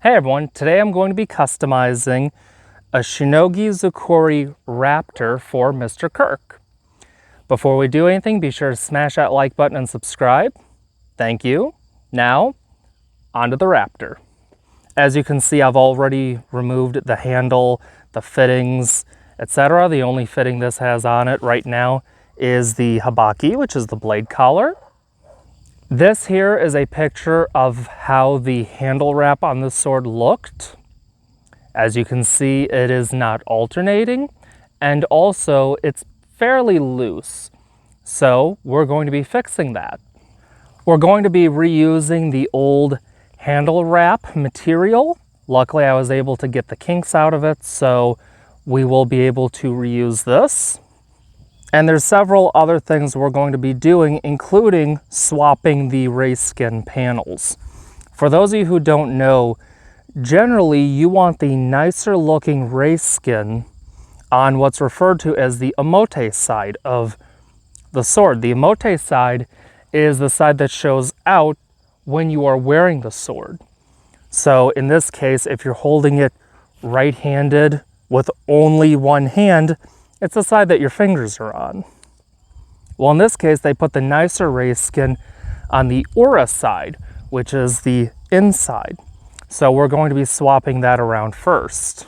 Hey everyone, today I'm going to be customizing a Shinogi Zukuri Raptor for Mr. Kirk. Before we do anything, be sure to smash that like button and subscribe. Thank you. Now, onto the Raptor. As you can see, I've already removed the handle, the fittings, etc. The only fitting this has on it right now is the habaki, which is the blade collar. This here is a picture of how the handle wrap on this sword looked. As you can see, it is not alternating, and also it's fairly loose. So we're going to be fixing that. We're going to be reusing the old handle wrap material. Luckily, I was able to get the kinks out of it, so we will be able to reuse this. And there's several other things we're going to be doing, including swapping the race skin panels. For those of you who don't know, generally you want the nicer looking race skin on what's referred to as the emote side of the sword. The emote side is the side that shows out when you are wearing the sword. So in this case, if you're holding it right-handed with only one hand, it's the side that your fingers are on. Well, in this case, they put the nicer race skin on the aura side, which is the inside. So we're going to be swapping that around first.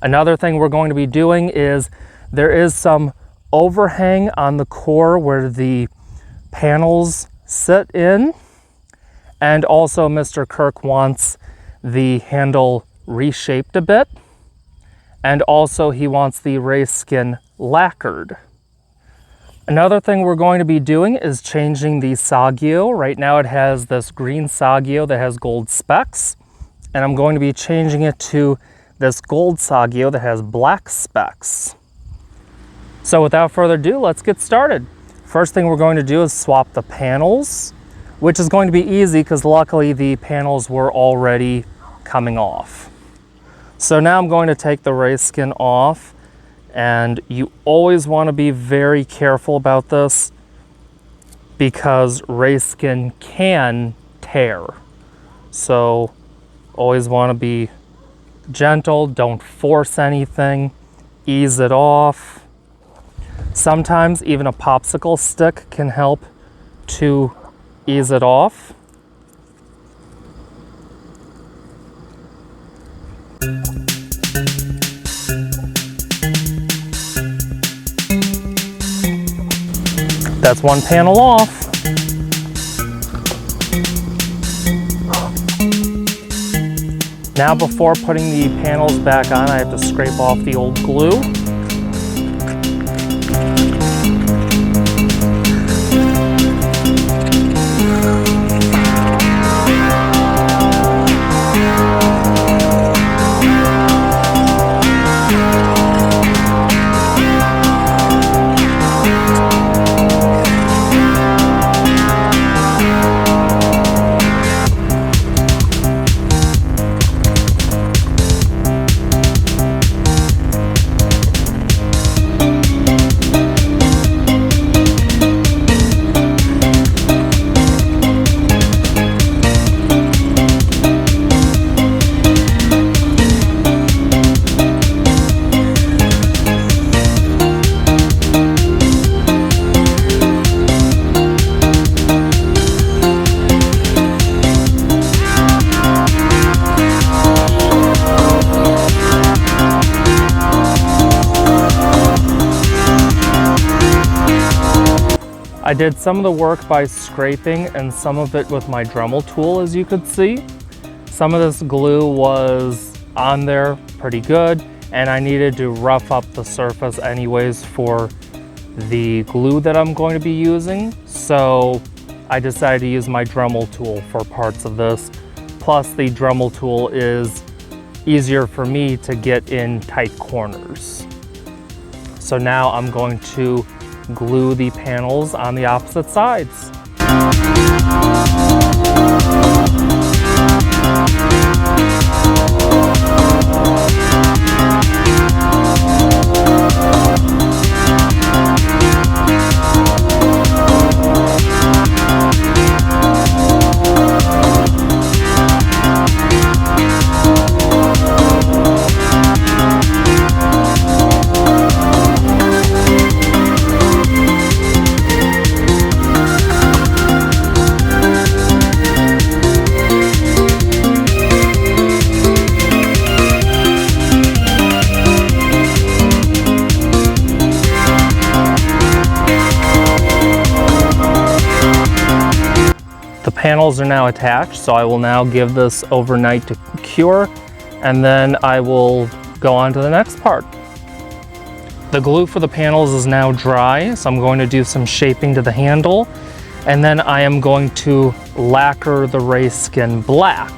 Another thing we're going to be doing is there is some overhang on the core where the panels sit in. And also Mr. Kirk wants the handle reshaped a bit. And also he wants the race skin lacquered. Another thing we're going to be doing is changing the Sagio. Right now it has this green Sagio that has gold specks. And I'm going to be changing it to this gold Sagio that has black specks. So without further ado, let's get started. First thing we're going to do is swap the panels, which is going to be easy because luckily the panels were already coming off. So now I'm going to take the race skin off, and you always want to be very careful about this because race skin can tear. So always want to be gentle, don't force anything, ease it off. Sometimes even a popsicle stick can help to ease it off. That's one panel off. Now before putting the panels back on, I have to scrape off the old glue. I did some of the work by scraping and some of it with my Dremel tool, as you could see. Some of this glue was on there pretty good, and I needed to rough up the surface anyways for the glue that I'm going to be using. So I decided to use my Dremel tool for parts of this. Plus the Dremel tool is easier for me to get in tight corners. So now I'm going to glue the panels on the opposite sides. panels are now attached, so I will now give this overnight to cure, and then I will go on to the next part. The glue for the panels is now dry, so I'm going to do some shaping to the handle, and then I am going to lacquer the race skin black.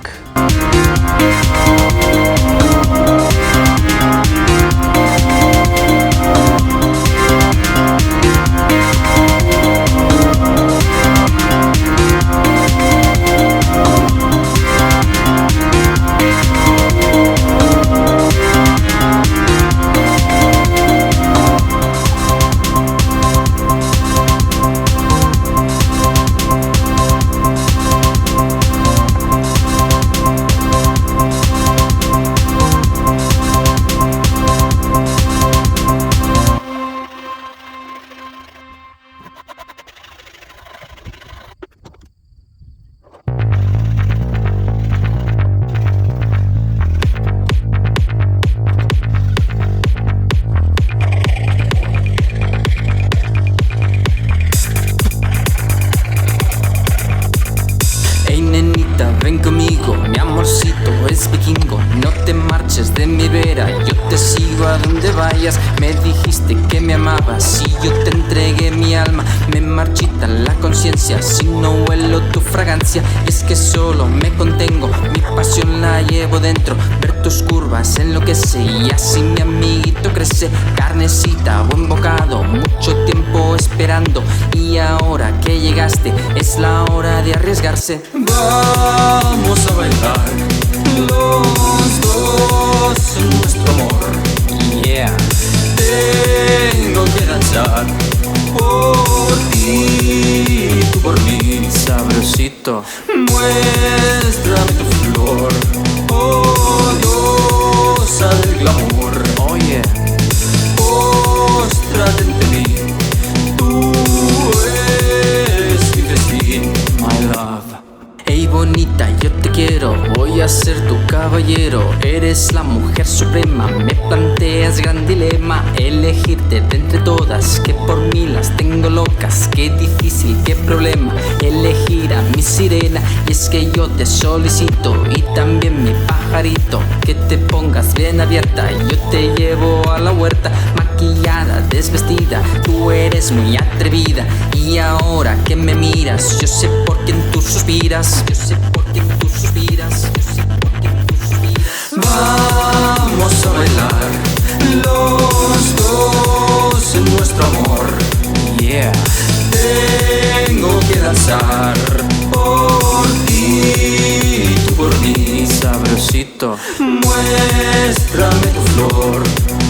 Ven conmigo, mi amorcito es vikingo. No te marches de mi vera, yo te sigo a donde vayas. Me dijiste que me amabas y yo te entregué mi alma. Me marchita la conciencia si no huelo tu fragancia. Es que solo me contengo, mi pasión la llevo dentro. Ver tus curvas enloquece y así mi amiguito crece. Carnecita, buen bocado, mucho tiempo esperando. Y ahora que llegaste es la hora de arriesgarse. Vamos a bailar los dos en nuestro amor. Yeah. Tengo que danzar por ti, tú por mí. Sabrosito, muéstrame tu flor, oh diosa del glamour. Oh yeah. Póstrate ante mí, tú eres mi festín, my love. Hey bonita, yo te quiero, voy a ser tu caballero. Eres la mujer suprema, me planteas gran dilema. Elegirte de entre todas, que por mí las tengo locas. Qué difícil, qué problema, elegir a mi sirena. Y es que yo te solicito, y también mi pajarito, que te pongas bien abierta, yo te llevo a la huerta. Maquillada, desvestida, tú eres muy atrevida. Y ahora que me miras, yo sé por quién tú suspiras. Yo sé por quién tú suspiras. Yo sé por quién tú suspiras. Vamos a bailar los dos en nuestro amor. Yeah. Tengo que danzar por ti, tú por mí. Sabrosito, muéstrame tu flor,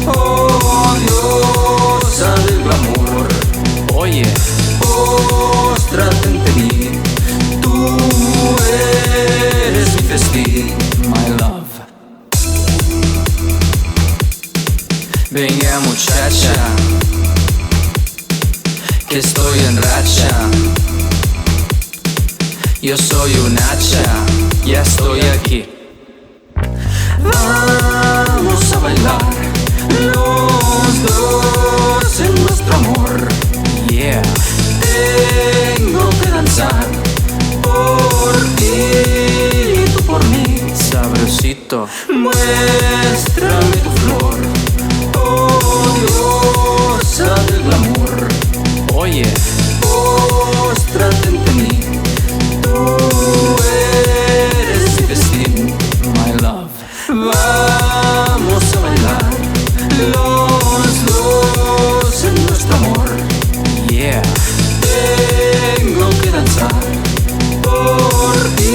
oh diosa del glamour. Oye, póstrate ante mí, tú eres mi festín, my love. Venga muchacha, que estoy en racha. Yo soy un hacha, ya estoy aquí. Vamos a bailar los dos en nuestro amor. Yeah. Tengo que danzar por ti y tú por mí. Sabrosito, muéstrame tu flor, oh diosa del glamour. Oye, póstrate ante mí, tú eres mi festín, my love. Vamos a bailar los dos en nuestro amor. Yeah. Tengo que danzar por ti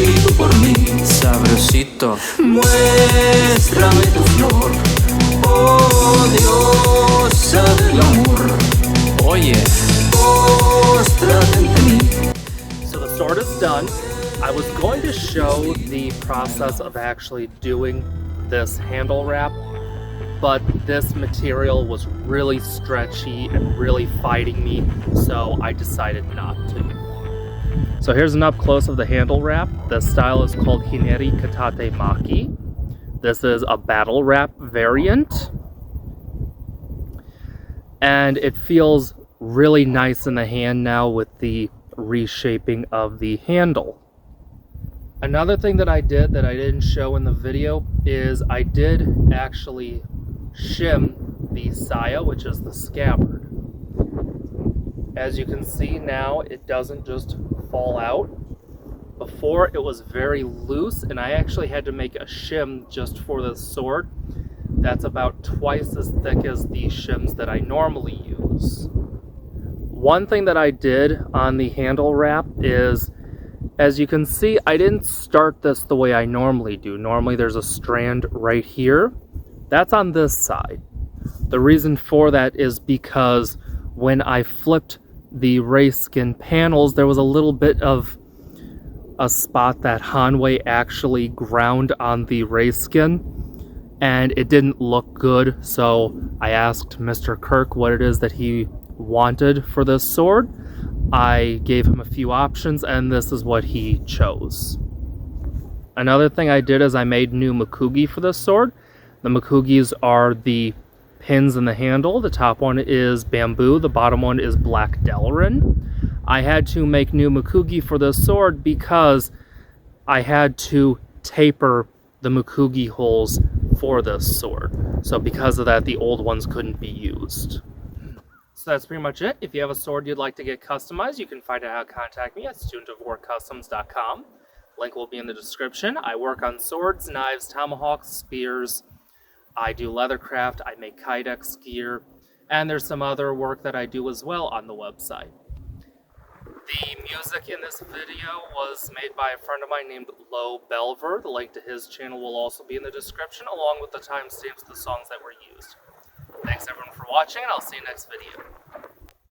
y tú por mí. Sabrosito, muéstrame tu flor, oh diosa del glamour. Oye, póstrate ante mí. So the sword is done. I was going to show the process of actually doing this handle wrap, but this material was really stretchy and really fighting me, so I decided not to. So here's an up close of the handle wrap. The style is called Hineri Katate Maki. This is a battle wrap variant, and it feels really nice in the hand now with the reshaping of the handle. Another thing that I did that I didn't show in the video is I did actually shim the saya, which is the scabbard. As you can see now, it doesn't just fall out. Before, it was very loose, and I actually had to make a shim just for the sword. That's about twice as thick as the shims that I normally use. One thing that I did on the handle wrap is, as you can see, I didn't start this the way I normally do. Normally there's a strand right here. That's on this side. The reason for that is because when I flipped the race skin panels, there was a little bit of a spot that Hanwei actually ground on the race skin, and it didn't look good. So I asked Mr. Kirk what it is that he wanted for this sword. I gave him a few options, and this is what he chose. Another thing I did is I made new makugi for this sword. The makugis are the pins in the handle. The top one is bamboo, the bottom one is black delrin. I had to make new makugi for this sword because I had to taper the makugi holes for this sword. So because of that, the old ones couldn't be used. So that's pretty much it. If you have a sword you'd like to get customized, you can find out how to contact me at studentofwarcustoms.com. Link will be in the description. I work on swords, knives, tomahawks, spears. I do leathercraft, I make kydex gear, and there's some other work that I do as well on the website. The music in this video was made by a friend of mine named Lo Belver. The link to his channel will also be in the description, along with the timestamps of the songs that were used. Thanks everyone for watching, and I'll see you next video.